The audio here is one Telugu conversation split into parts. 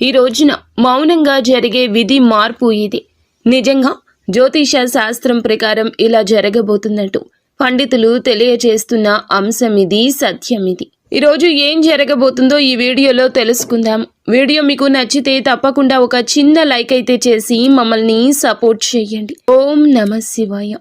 ఈ రోజున మౌనంగా జరిగే విధి మార్పు ఇది. నిజంగా జ్యోతిష శాస్త్రం ప్రకారం ఇలా జరగబోతుందంటూ పండితులు తెలియజేస్తున్న అంశం ఇది, సత్యం ఇది. ఈరోజు ఏం జరగబోతుందో ఈ వీడియోలో తెలుసుకుందాం. వీడియో మీకు నచ్చితే తప్పకుండా ఒక చిన్న లైక్ అయితే చేసి మమ్మల్ని సపోర్ట్ చేయండి. ఓం నమ శివాయ.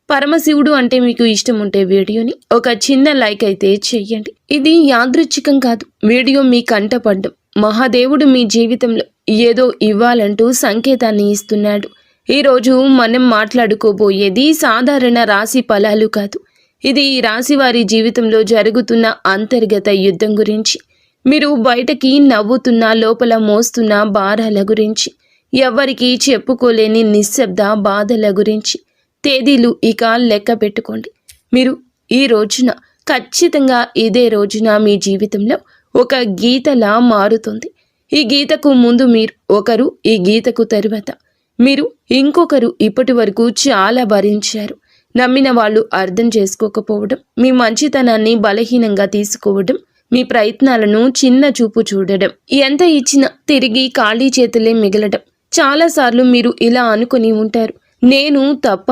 పరమశివుడు అంటే మీకు ఇష్టం ఉంటే వీడియోని ఒక చిన్న లైక్ అయితే చేయండి. ఇది యాదృచ్ఛికం కాదు. వీడియో మీ కంటపడ్డం మహాదేవుడు మీ జీవితంలో ఏదో ఇవ్వాలంటూ సంకేతాన్ని ఇస్తున్నాడు. ఈరోజు మనం మాట్లాడుకోబోయేది సాధారణ రాశి ఫలాలు కాదు. ఇది ఈ రాశి వారి జీవితంలో జరుగుతున్న అంతర్గత యుద్ధం గురించి, మీరు బయటకి నవ్వుతున్న లోపల మోస్తున్న భారాల గురించి, ఎవ్వరికీ చెప్పుకోలేని నిశ్శబ్ద బాధల గురించి. తేదీలు ఇక లెక్క పెట్టుకోండి. మీరు ఈ రోజున ఖచ్చితంగా ఇదే రోజున మీ జీవితంలో ఒక గీతలా మారుతుంది. ఈ గీతకు ముందు మీరు ఒకరు, ఈ గీతకు తరువాత మీరు ఇంకొకరు. ఇప్పటి వరకు చాలా భరించారు. నమ్మిన వాళ్ళు అర్థం చేసుకోకపోవడం, మీ మంచితనాన్ని బలహీనంగా తీసుకోవడం, మీ ప్రయత్నాలను చిన్న చూపు చూడడం, ఎంత ఇచ్చినా తిరిగి ఖాళీ చేతులే మిగలడం. చాలాసార్లు మీరు ఇలా అనుకుని ఉంటారు, నేను తప్ప,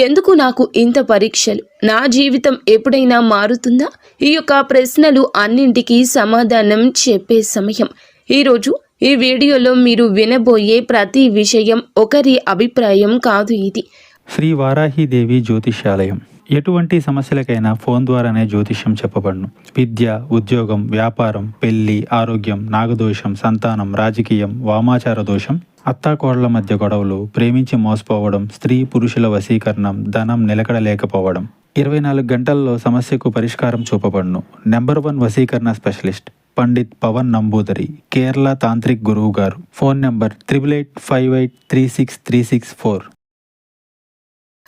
ఎందుకు నాకు ఇంత పరీక్షలు, నా జీవితం ఎప్పుడైనా మారుతుందా? ఈ యొక్క ప్రశ్నలు అన్నింటికీ సమాధానం చెప్పే సమయం. ఈరోజు ఈ వీడియోలో మీరు వినబోయే ప్రతి విషయం ఒకరి అభిప్రాయం కాదు. ఇది శ్రీ వారాహిదేవి జ్యోతిష్యాలయం. ఎటువంటి సమస్యలకైనా ఫోన్ ద్వారానే జ్యోతిష్యం చెప్పబడును. విద్య, ఉద్యోగం, వ్యాపారం, పెళ్లి, ఆరోగ్యం, నాగదోషం, సంతానం, రాజకీయం, వామాచార దోషం, అత్తాకోడళ్ల మధ్య గొడవలు, ప్రేమించి మోసపోవడం, స్త్రీ పురుషుల వశీకరణం, ధనం నిలకడ లేకపోవడం. 24 గంటల్లో సమస్యకు పరిష్కారం చూపబడును. నెంబర్ 1 వశీకరణ స్పెషలిస్ట్ పండిత్ పవన్ నంబూదరి, కేరళ తాంత్రిక్ గురువు గారు. Phone number 8858363664.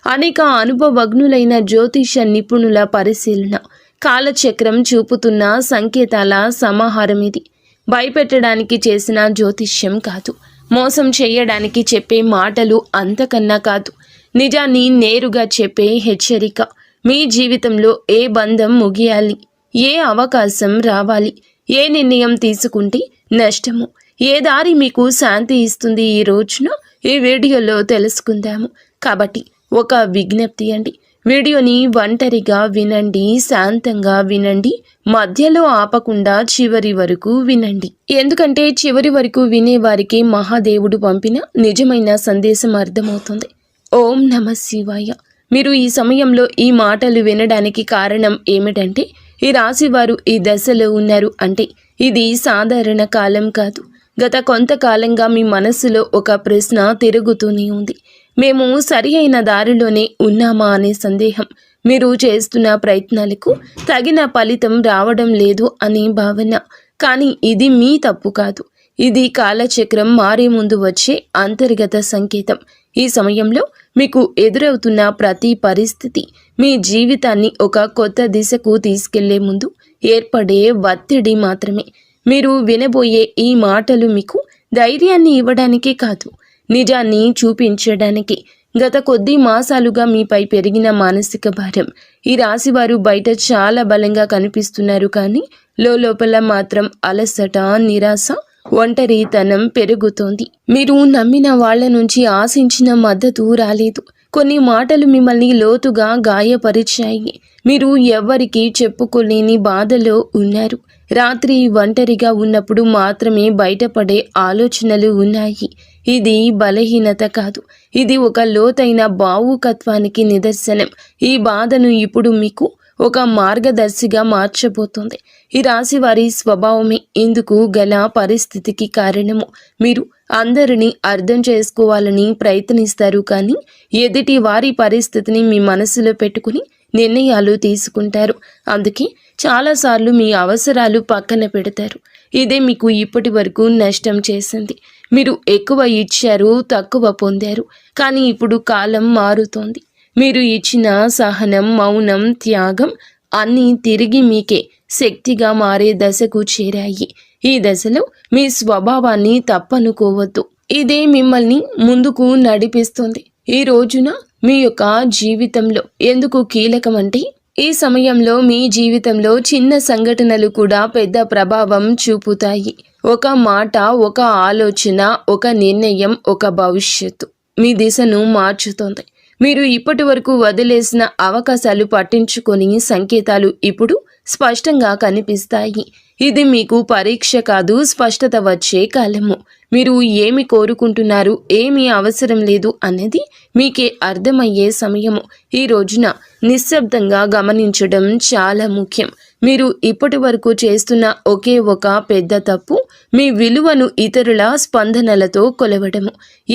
అనేక అనుభవజ్ఞులైన జ్యోతిష నిపుణుల పరిశీలన, కాలచక్రం చూపుతున్న సంకేతాల సమాహారం ఇది. భయపెట్టడానికి చేసిన జ్యోతిష్యం కాదు, మోసం చేయడానికి చెప్పే మాటలు అంతకన్నా కాదు, నిజాన్ని నేరుగా చెప్పే హెచ్చరిక. మీ జీవితంలో ఏ బంధం ముగియాలి, ఏ అవకాశం రావాలి, ఏ నిర్ణయం తీసుకుంటే నష్టము, ఏ దారి మీకు శాంతి ఇస్తుంది, ఈ రోజున ఈ వీడియోలో తెలుసుకుందాము. కాబట్టి ఒక విజ్ఞప్తి అండి, వీడియోని ఒంటరిగా వినండి, శాంతంగా వినండి, మధ్యలో ఆపకుండా చివరి వరకు వినండి. ఎందుకంటే చివరి వరకు వినేవారికి మహాదేవుడు పంపిన నిజమైన సందేశం అర్థమవుతుంది. ఓం నమ శివాయ. మీరు ఈ సమయంలో ఈ మాటలు వినడానికి కారణం ఏమిటంటే, ఈ రాశివారు ఈ దశలో ఉన్నారు అంటే ఇది సాధారణ కాలం కాదు. గత కొంతకాలంగా మీ మనస్సులో ఒక ప్రశ్న తిరుగుతూనే ఉంది. మేము సరి అయిన దారిలోనే ఉన్నామా అనే సందేహం. మీరు చేస్తున్న ప్రయత్నాలకు తగిన ఫలితం రావడం లేదు అనే భావన. కానీ ఇది మీ తప్పు కాదు. ఇది కాలచక్రం మారే ముందు వచ్చే అంతర్గత సంకేతం. ఈ సమయంలో మీకు ఎదురవుతున్న ప్రతి పరిస్థితి మీ జీవితాన్ని ఒక కొత్త దిశకు తీసుకెళ్లే ముందు ఏర్పడే ఒత్తిడి మాత్రమే. మీరు వినబోయే ఈ మాటలు మీకు ధైర్యాన్ని ఇవ్వడానికే కాదు, నిజాన్ని చూపించడానికి. గత కొద్ది మాసాలుగా మీపై పెరిగిన మానసిక భారం. ఈ రాశివారు బయట చాలా బలంగా కనిపిస్తున్నారు, కానీ లోపల మాత్రం అలసట, నిరాశ, ఒంటరితనం పెరుగుతోంది. మీరు నమ్మిన వాళ్ళ నుంచి ఆశించిన మద్దతు రాలేదు. కొన్ని మాటలు మిమ్మల్ని లోతుగా గాయపరిచాయి. మీరు ఎవ్వరికీ చెప్పుకోలేని బాధలో ఉన్నారు. రాత్రి ఒంటరిగా ఉన్నప్పుడు మాత్రమే బయటపడే ఆలోచనలు ఉన్నాయి. ఇది బలహీనత కాదు, ఇది ఒక లోతైన భావుకత్వానికి నిదర్శనం. ఈ బాధను ఇప్పుడు మీకు ఒక మార్గదర్శిగా మార్చబోతోంది. ఈ రాశి వారి స్వభావమే ఇందుకు గల పరిస్థితికి కారణము. మీరు అందరినీ అర్థం చేసుకోవాలని ప్రయత్నిస్తారు, కానీ ఎదుటి వారి పరిస్థితిని మీ మనసులో పెట్టుకుని నిర్ణయాలు తీసుకుంటారు. అందుకే చాలాసార్లు మీ అవసరాలు పక్కన పెడతారు. ఇదే మీకు ఇప్పటి వరకు నష్టం చేసింది. మీరు ఎక్కువ ఇచ్చారు, తక్కువ పొందారు. కానీ ఇప్పుడు కాలం మారుతోంది. మీరు ఇచ్చిన సహనం, మౌనం, త్యాగం అన్నీ తిరిగి మీకే శక్తిగా మారే దశకు చేరాయి. ఈ దశలో మీ స్వభావాన్ని తప్పనుకోవద్దు. ఇదే మిమ్మల్ని ముందుకు నడిపిస్తుంది. ఈ రోజున మీ యొక్క జీవితంలో ఎందుకు కీలకమంటే, ఈ సమయంలో మీ జీవితంలో చిన్న సంఘటనలు కూడా పెద్ద ప్రభావం చూపుతాయి. ఒక మాట, ఒక ఆలోచన, ఒక నిర్ణయం, ఒక భవిష్యత్తు మీ దిశను మార్చుతోంది. మీరు ఇప్పటి వరకు వదిలేసిన అవకాశాలు పట్టించుకొని సంకేతాలు ఇప్పుడు స్పష్టంగా కనిపిస్తాయి. ఇది మీకు పరీక్ష కాదు, స్పష్టత వచ్చే కాలము. మీరు ఏమి కోరుకుంటున్నారు, ఏమీ అవసరం లేదు అనేది మీకే అర్థమయ్యే సమయము. ఈ రోజున నిశ్శబ్దంగా గమనించడం చాలా ముఖ్యం. మీరు ఇప్పటి వరకు చేస్తున్న ఒకే ఒక పెద్ద తప్పు మీ విలువను ఇతరుల స్పందనలతో కొలవడము.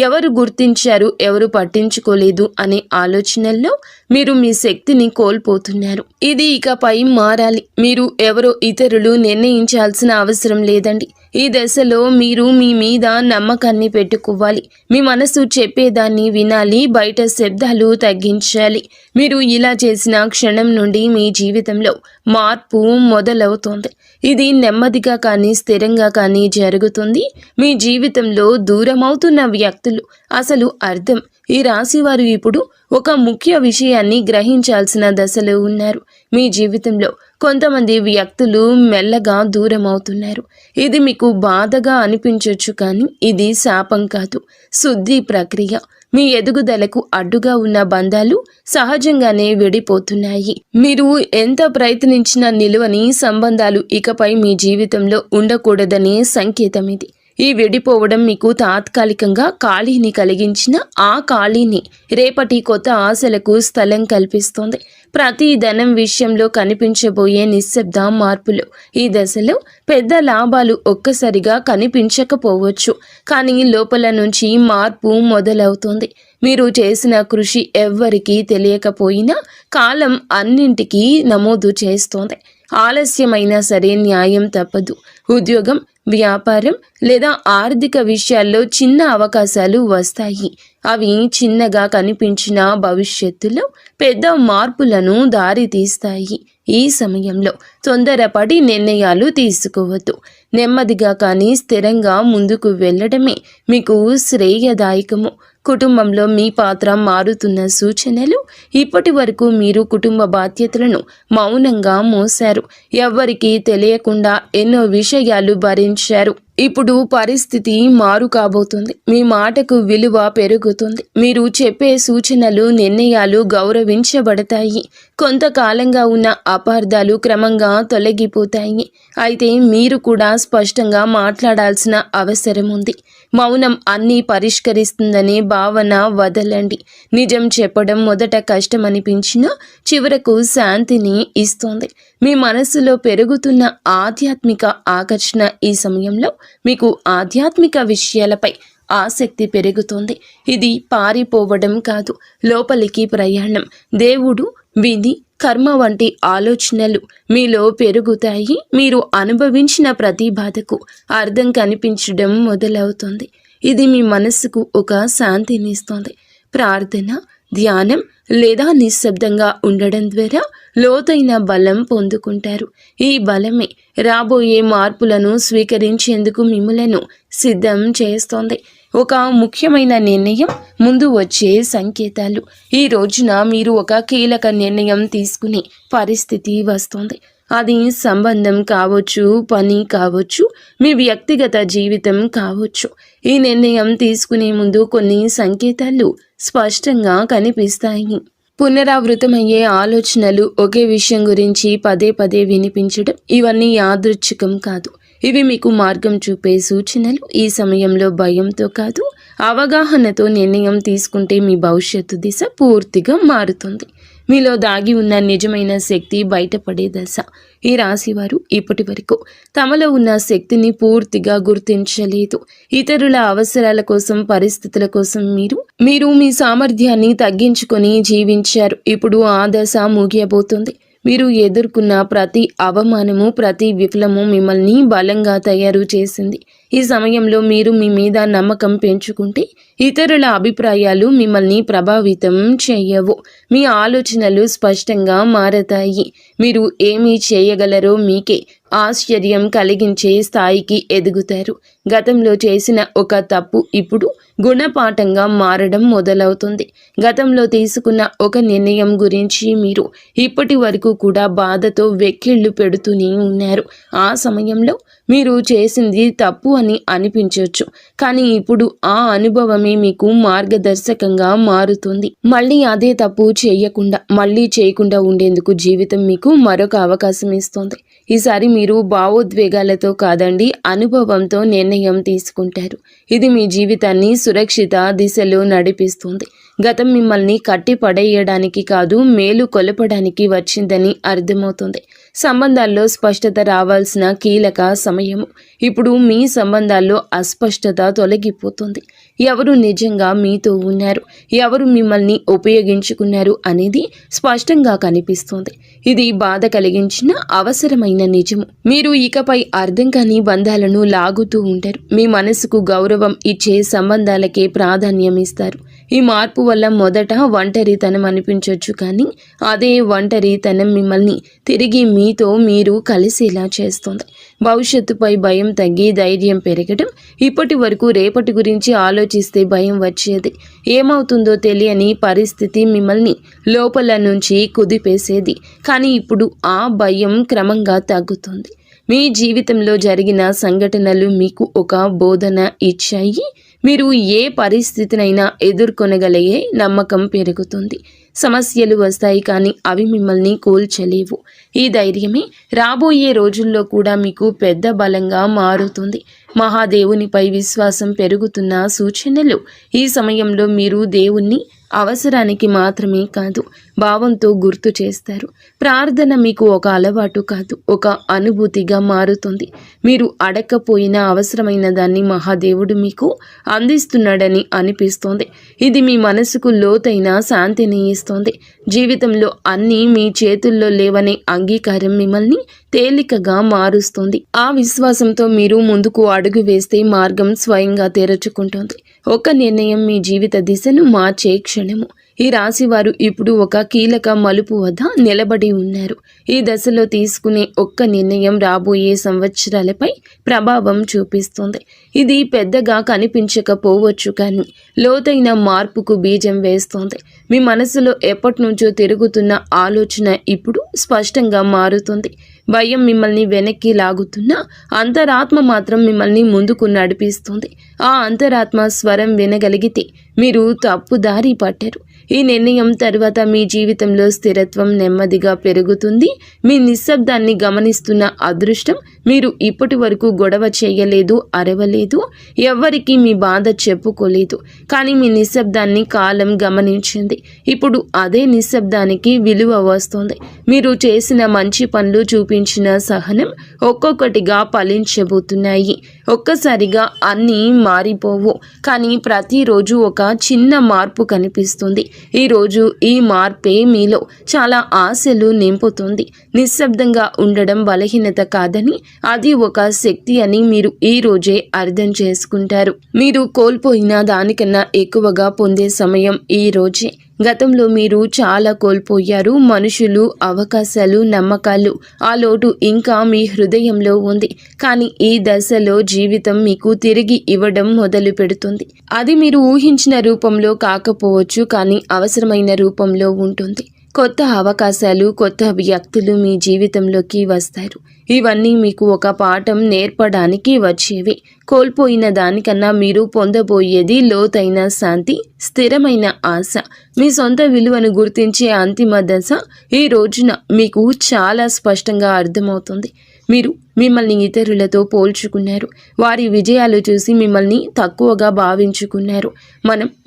ఎవరు గుర్తించారు, ఎవరు పట్టించుకోలేదు అనే ఆలోచనల్లో మీరు మీ శక్తిని కోల్పోతున్నారు. ఇది ఇకపై మారాలి. మీరు ఎవరో ఇతరులు నిర్ణయించాల్సిన అవసరం లేదండి. ఈ దశలో మీరు మీ మీద నమ్మకాన్ని పెట్టుకోవాలి. మీ మనసు చెప్పేదాన్ని వినాలి, బయట శబ్దాలు తగ్గించాలి. మీరు ఇలా చేసిన క్షణం నుండి మీ జీవితంలో మార్పు మొదలవుతోంది. ఇది నెమ్మదిగా కానీ స్థిరంగా కానీ జరుగుతుంది. మీ జీవితంలో దూరమవుతున్న వ్యక్తులు అసలు అర్థం. ఈ రాశివారు ఇప్పుడు ఒక ముఖ్య విషయాన్ని గ్రహించాల్సిన దశలో ఉన్నారు. మీ జీవితంలో కొంతమంది వ్యక్తులు మెల్లగా దూరం అవుతున్నారు. ఇది మీకు బాధగా అనిపించవచ్చు, కానీ ఇది శాపం కాదు, శుద్ధి ప్రక్రియ. మీ ఎదుగుదలకు అడ్డుగా ఉన్న బంధాలు సహజంగానే విడిపోతున్నాయి. మీరు ఎంత ప్రయత్నించినా నిలువని సంబంధాలు ఇకపై మీ జీవితంలో ఉండకూడదనే సంకేతం ఇది. ఈ విడిపోవడం మీకు తాత్కాలికంగా ఖాళీని కలిగించిన ఆ ఖాళీని రేపటి కొత్త ఆశలకు స్థలం కల్పిస్తోంది. ప్రతి ధనం విషయంలో కనిపించబోయే నిశ్శబ్ద మార్పులు. ఈ దశలో పెద్ద లాభాలు ఒక్కసారిగా కనిపించకపోవచ్చు, కానీ లోపల నుంచి మార్పు మొదలవుతుంది. మీరు చేసిన కృషి ఎవ్వరికీ తెలియకపోయినా కాలం అన్నింటికీ నమోదు చేస్తోంది. ఆలస్యమైనా సరే న్యాయం తప్పదు. ఉద్యోగం, వ్యాపారం లేదా ఆర్థిక విషయాల్లో చిన్న అవకాశాలు వస్తాయి. అవి చిన్నగా కనిపించిన భవిష్యత్తులో పెద్ద మార్పులను దారితీస్తాయి. ఈ సమయంలో తొందరపడి నిర్ణయాలు తీసుకోవద్దు. నెమ్మదిగా కానీ స్థిరంగా ముందుకు వెళ్ళడమే మీకు శ్రేయదాయకము. కుటుంబంలో మీ పాత్ర మారుతున్న సూచనలు. ఇప్పటి వరకు మీరు కుటుంబ బాధ్యతలను మౌనంగా మోశారు. ఎవ్వరికీ తెలియకుండా ఎన్నో విషయాలు భరించారు. ఇప్పుడు పరిస్థితి మారు కాబోతుంది. మీ మాటకు విలువ పెరుగుతుంది. మీరు చెప్పే సూచనలు, నిర్ణయాలు గౌరవించబడతాయి. కొంతకాలంగా ఉన్న అపార్థాలు క్రమంగా తొలగిపోతాయి. అయితే మీరు కూడా స్పష్టంగా మాట్లాడాల్సిన అవసరం ఉంది. మౌనం అన్నీ పరిష్కరిస్తుందనే భావన వదలండి. నిజం చెప్పడం మొదట కష్టమనిపించినా చివరకు శాంతిని ఇస్తుంది. మీ మనస్సులో పెరుగుతున్న ఆధ్యాత్మిక ఆకర్షణ. ఈ సమయంలో మీకు ఆధ్యాత్మిక విషయాలపై ఆసక్తి పెరుగుతుంది. ఇది పారిపోవడం కాదు, లోపలికి ప్రయాణం. దేవుడు, విధి, కర్మ వంటి ఆలోచనలు మీలో పెరుగుతాయి. మీరు అనుభవించిన ప్రతి బాధకు అర్థం కనిపించడం మొదలవుతుంది. ఇది మీ మనస్సుకు ఒక శాంతినిస్తుంది. ప్రార్థన, ధ్యానం లేదా నిశ్శబ్దంగా ఉండడం ద్వారా లోతైన బలం పొందుకుంటారు. ఈ బలమే రాబోయే మార్పులను స్వీకరించేందుకు మిమ్మలను సిద్ధం చేస్తోంది. ఒక ముఖ్యమైన నిర్ణయం, ముందు వచ్చే సంకేతాలు. ఈ రోజున మీరు ఒక కీలక నిర్ణయం తీసుకునే పరిస్థితి వస్తుంది. అది సంబంధం కావచ్చు, పని కావచ్చు, మీ వ్యక్తిగత జీవితం కావచ్చు. ఈ నిర్ణయం తీసుకునే ముందు కొన్ని సంకేతాలు స్పష్టంగా కనిపిస్తాయి. పునరావృతమయ్యే ఆలోచనలు, ఒకే విషయం గురించి పదే పదే వినిపించడం, ఇవన్నీ యాదృచ్ఛికం కాదు. ఇవి మీకు మార్గం చూపే సూచనలు. ఈ సమయంలో భయంతో కాదు, అవగాహనతో నిర్ణయం తీసుకుంటే మీ భవిష్యత్తు దిశ పూర్తిగా మారుతుంది. మీలో దాగి ఉన్న నిజమైన శక్తి బయటపడే దశ. ఈ రాశివారు ఇప్పటి వరకు తమలో ఉన్న శక్తిని పూర్తిగా గుర్తించలేదు. ఇతరుల అవసరాల కోసం, పరిస్థితుల కోసం మీరు మీ సామర్థ్యాన్ని తగ్గించుకొని జీవించారు. ఇప్పుడు ఆ దశ ముగియబోతుంది. మీరు ఎదుర్కొన్న ప్రతి అవమానము, ప్రతి విఫలము మిమ్మల్ని బలంగా తయారు చేసింది. ఈ సమయంలో మీరు మీ మీద నమ్మకం పెంచుకుంటే ఇతరుల అభిప్రాయాలు మిమ్మల్ని ప్రభావితం చేయవు. మీ ఆలోచనలు స్పష్టంగా మారతాయి. మీరు ఏమి చేయగలరో మీకే ఆశ్చర్యం కలిగించే స్థాయికి ఎదుగుతారు. గతంలో చేసిన ఒక తప్పు ఇప్పుడు గుణపాఠంగా మారడం మొదలవుతుంది. గతంలో తీసుకున్న ఒక నిర్ణయం గురించి మీరు ఇప్పటి వరకు కూడా బాధతో వెక్కిళ్ళు పెడుతూనే ఉన్నారు. ఆ సమయంలో మీరు చేసింది తప్పు అని అనిపించవచ్చు, కానీ ఇప్పుడు ఆ అనుభవమే మీకు మార్గదర్శకంగా మారుతుంది. మళ్ళీ అదే తప్పు చేయకుండా ఉండేందుకు జీవితం మీకు మరొక అవకాశం ఇస్తుంది. ఈసారి మీరు భావోద్వేగాలతో కాదండి, అనుభవంతో నిర్ణయం తీసుకుంటారు. ఇది మీ జీవితాన్ని సురక్షిత దిశలో నడిపిస్తుంది. గతం మిమ్మల్ని కట్టి పడేయడానికి కాదు, మేలు కొలపడానికి వచ్చిందని అర్థమవుతుంది. సంబంధాల్లో స్పష్టత రావాల్సిన కీలక సమయము. ఇప్పుడు మీ సంబంధాల్లో అస్పష్టత తొలగిపోతుంది. ఎవరు నిజంగా మీతో ఉన్నారు, ఎవరు మిమ్మల్ని ఉపయోగించుకున్నారు అనేది స్పష్టంగా కనిపిస్తుంది. ఇది బాధ కలిగించిన అవసరమైన నిజము. మీరు ఇకపై అర్థం కాని బంధాలను లాగుతూ ఉంటారు. మీ మనసుకు గౌరవం ఇచ్చే సంబంధాలకే ప్రాధాన్యం ఇస్తారు. ఈ మార్పు వల్ల మొదట ఒంటరితనం అనిపించవచ్చు, కానీ అదే ఒంటరితనం మిమ్మల్ని తిరిగి మీతో మీరు కలిసేలా చేస్తుంది. భవిష్యత్తుపై భయం తగ్గి ధైర్యం పెరగడం. ఇప్పటి వరకు రేపటి గురించి ఆలోచిస్తే భయం వచ్చేది. ఏమవుతుందో తెలియని పరిస్థితి మిమ్మల్ని లోపల నుంచి కుదిపేసేది. కానీ ఇప్పుడు ఆ భయం క్రమంగా తగ్గుతుంది. మీ జీవితంలో జరిగిన సంఘటనలు మీకు ఒక బోధన ఇచ్చాయి. మీరు ఏ పరిస్థితినైనా ఎదుర్కొనగలిగే నమ్మకం పెరుగుతుంది. సమస్యలు వస్తాయి, కానీ అవి మిమ్మల్ని కూల్చలేవు. ఈ ధైర్యమే రాబోయే రోజుల్లో కూడా మీకు పెద్ద బలంగా మారుతుంది. మహాదేవునిపై విశ్వాసం పెరుగుతున్న సూచనలు. ఈ సమయంలో మీరు దేవుణ్ణి అవసరానికి మాత్రమే కాదు, భావంతో గుర్తు చేస్తారు. ప్రార్థన మీకు ఒక అలవాటు కాదు, ఒక అనుభూతిగా మారుతుంది. మీరు అడగకపోయినా అవసరమైన దాన్ని మహాదేవుడు మీకు అందిస్తున్నాడని అనిపిస్తోంది. ఇది మీ మనసుకు లోతైన శాంతిని ఇస్తుంది. జీవితంలో అన్నీ మీ చేతుల్లో లేవనే అంగీకారం మిమ్మల్ని తేలికగా మారుస్తుంది. ఆ విశ్వాసంతో మీరు ముందుకు అడుగు వేస్తే మార్గం స్వయంగా తెరుచుకుంటుంది. ఒక నిర్ణయం మీ జీవిత దిశను మార్చే క్షణము. ఈ రాశి వారు ఇప్పుడు ఒక కీలక మలుపు వద్ద నిలబడి ఉన్నారు. ఈ దశలో తీసుకునే ఒక్క నిర్ణయం రాబోయే సంవత్సరాలపై ప్రభావం చూపిస్తుంది. ఇది పెద్దగా కనిపించకపోవచ్చు, కానీ లోతైన మార్పుకు బీజం వేస్తుంది. మీ మనసులో ఎప్పటి నుంచో తిరుగుతున్న ఆలోచన ఇప్పుడు స్పష్టంగా మారుతుంది. భయం మిమ్మల్ని వెనక్కి లాగుతున్నా అంతరాత్మ మాత్రం మిమ్మల్ని ముందుకు నడిపిస్తుంది. ఆ అంతరాత్మ స్వరం వినగలిగితే మీరు తప్పుదారి పట్టారు. ఈ నిర్ణయం తర్వాత మీ జీవితంలో స్థిరత్వం నెమ్మదిగా పెరుగుతుంది. మీ నిశ్శబ్దాన్ని గమనిస్తున్న అదృష్టం. మీరు ఇప్పటి వరకు గొడవ చేయలేదు, అరవలేదు, ఎవ్వరికీ మీ బాధ చెప్పుకోలేదు, కానీ మీ నిశ్శబ్దాన్ని కాలం గమనించింది. ఇప్పుడు అదే నిశ్శబ్దానికి విలువ వస్తుంది. మీరు చేసిన మంచి పనులు, చూపించిన సహనం ఒక్కొక్కటిగా ఫలించబోతున్నాయి. ఒక్కసారిగా అన్నీ మారిపోవు, కానీ ప్రతిరోజు ఒక చిన్న మార్పు కనిపిస్తుంది. ఈరోజు ఈ మార్పే మీలో చాలా ఆశలు నింపుతుంది. నిశ్శబ్దంగా ఉండడం బలహీనత కాదని, అది ఒక శక్తి అని మీరు ఈ రోజే అర్థం చేసుకుంటారు. మీరు కోల్పోయిన దానికన్నా ఎక్కువగా పొందే సమయం ఈ రోజే. గతంలో మీరు చాలా కోల్పోయారు. మనుషులు, అవకాశాలు, నమ్మకాలు. ఆ లోటు ఇంకా మీ హృదయంలో ఉంది. కానీ ఈ దశలో జీవితం మీకు తిరిగి ఇవ్వడం మొదలు పెడుతుంది. అది మీరు ఊహించిన రూపంలో కాకపోవచ్చు, కానీ అవసరమైన రూపంలో ఉంటుంది. కొత్త అవకాశాలు, కొత్త వ్యక్తులు మీ జీవితంలోకి వస్తారు. ఇవన్నీ మీకు ఒక పాఠం నేర్పడానికి వచ్చేవి. కోల్పోయిన దానికన్నా మీరు పొందబోయేది లోతైన శాంతి, స్థిరమైన ఆశ. మీ సొంత విలువను గుర్తించే అంతిమ దశ ఈ రోజున మీకు చాలా స్పష్టంగా అర్థమవుతుంది. మీరు మిమ్మల్ని ఇతరులతో పోల్చుకున్నారు. వారి విజయాలు చూసి మిమ్మల్ని తక్కువగా భావించుకున్నారు.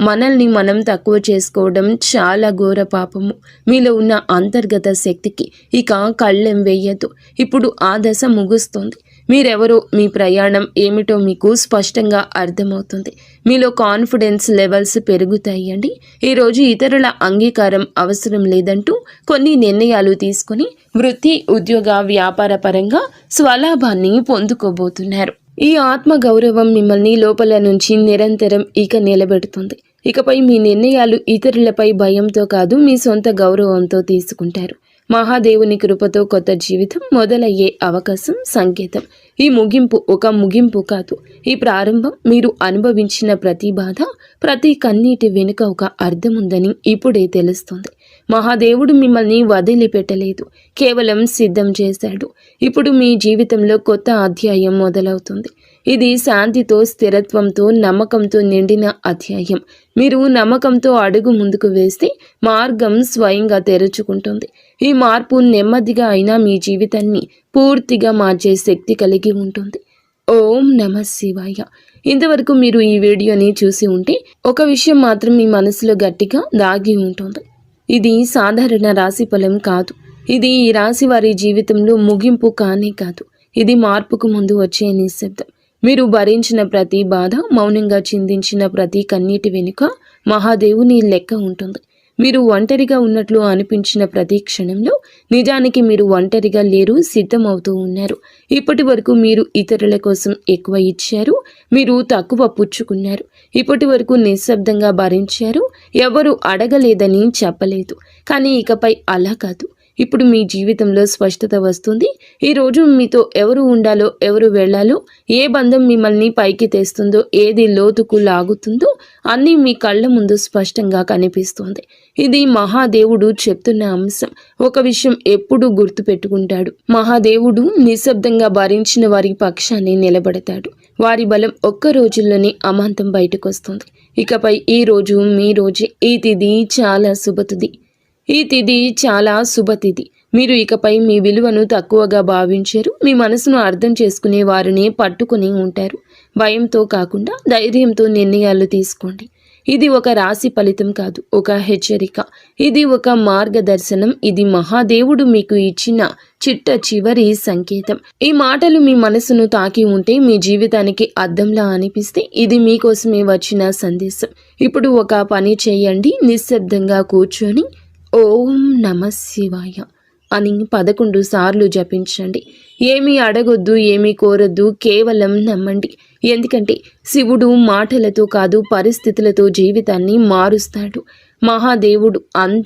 మనల్ని మనం తక్కువ చేసుకోవడం చాలా ఘోర పాపము. మీలో ఉన్న అంతర్గత శక్తికి ఇక కళ్ళెం వేయద్దు. ఇప్పుడు ఆ దశ ముగుస్తుంది. మీరెవరో, మీ ప్రయాణం ఏమిటో మీకు స్పష్టంగా అర్థమవుతుంది. మీలో కాన్ఫిడెన్స్ లెవెల్స్ పెరుగుతాయండి. ఈరోజు ఇతరుల అంగీకారం అవసరం లేదంటూ కొన్ని నిర్ణయాలు తీసుకుని వృత్తి, ఉద్యోగ, వ్యాపార పరంగా స్వలాభాన్ని పొందుకోబోతున్నారు. ఈ ఆత్మ గౌరవం మిమ్మల్ని లోపల నుంచి నిరంతరం ఇక నిలబెడుతుంది. ఇకపై మీ నిర్ణయాలు ఇతరులపై భయంతో కాదు, మీ సొంత గౌరవంతో తీసుకుంటారు. మహాదేవుని కృపతో కొత్త జీవితం మొదలయ్యే అవకాశం సంకేతం. ఈ ముగింపు ఒక ముగింపు కాదు, ఈ ప్రారంభం. మీరు అనుభవించిన ప్రతి బాధ, ప్రతి కన్నీటి వెనుక ఒక అర్థం ఉందని ఇప్పుడే తెలుస్తుంది. మహాదేవుడు మిమ్మల్ని వదిలిపెట్టలేదు, కేవలం సిద్ధం చేశాడు. ఇప్పుడు మీ జీవితంలో కొత్త అధ్యాయం మొదలవుతుంది. ఇది శాంతితో, స్థిరత్వంతో, నమ్మకంతో నిండిన అధ్యాయం. మీరు నమ్మకంతో అడుగు ముందుకు వేస్తే మార్గం స్వయంగా తెరుచుకుంటుంది. ఈ మార్పు నెమ్మదిగా అయినా మీ జీవితాన్ని పూర్తిగా మార్చే శక్తి కలిగి ఉంటుంది. ఓం నమః శివాయ. ఇంతవరకు మీరు ఈ వీడియోని చూసి ఉంటే ఒక విషయం మాత్రం మీ మనసులో గట్టిగా దాగి ఉంటుంది. ఇది సాధారణ రాశి ఫలం కాదు. ఇది ఈ రాశి వారి జీవితంలో ముగింపు కానే కాదు. ఇది మార్పుకు ముందు వచ్చే నిశ్శబ్దం. మీరు భరించిన ప్రతి బాధ, మౌనంగా చిందించిన ప్రతి కన్నీటి వెనుక మహాదేవుని లెక్క ఉంటుంది. మీరు ఒంటరిగా ఉన్నట్లు అనిపించిన ప్రతి క్షణంలో నిజానికి మీరు ఒంటరిగా లేరు, సిద్ధమవుతూ ఉన్నారు. ఇప్పటి వరకు మీరు ఇతరుల కోసం ఎక్కువ ఇచ్చారు, మీరు తక్కువ పుచ్చుకున్నారు. ఇప్పటి వరకు నిశ్శబ్దంగా భరించారు, ఎవరు అడగలేదని చెప్పలేదు. కానీ ఇకపై అలా కాదు. ఇప్పుడు మీ జీవితంలో స్పష్టత వస్తుంది. ఈరోజు మీతో ఎవరు ఉండాలో, ఎవరు వెళ్ళాలో, ఏ బంధం మిమ్మల్ని పైకి తెస్తుందో, ఏది లోతుకు లాగుతుందో అన్నీ మీ కళ్ళ ముందు స్పష్టంగా కనిపిస్తుంది. ఇది మహాదేవుడు చెప్తున్న అంశం. ఒక విషయం ఎప్పుడూ గుర్తుపెట్టుకుంటాడు. మహాదేవుడు నిశ్శబ్దంగా భరించిన వారి పక్షాన్ని నిలబడతాడు. వారి బలం ఒక్క రోజుల్లోనే అమాంతం బయటకొస్తుంది. ఇకపై ఈ రోజు మీ రోజే. ఈ తిథి చాలా శుభతిథి. ఈ తిథి చాలా శుభతిథి. మీరు ఇకపై మీ విలువను తక్కువగా భావించారు. మీ మనసును అర్థం చేసుకునే వారిని పట్టుకుని ఉంటారు. భయంతో కాకుండా ధైర్యంతో నిర్ణయాలు తీసుకోండి. ఇది ఒక రాశి ఫలితం కాదు, ఒక హెచ్చరిక. ఇది ఒక మార్గదర్శనం. ఇది మహాదేవుడు మీకు ఇచ్చిన చిట్ట చివరి సంకేతం. ఈ మాటలు మీ మనసును తాకి ఉంటే, మీ జీవితానికి అద్దంలా అనిపిస్తే ఇది మీకోసమే వచ్చిన సందేశం. ఇప్పుడు ఒక పని చేయండి. నిశ్శబ్దంగా కూర్చొని ఓం నమః శివాయ అని 11 సార్లు జపించండి. ఏమీ అడగొద్దు, ఏమీ కోరొద్దు, కేవలం నమ్మండి. ఎందుకంటే శివుడు మాటలతో కాదు, పరిస్థితులతో జీవితాన్ని మారుస్తాడు. మహాదేవుడు అంత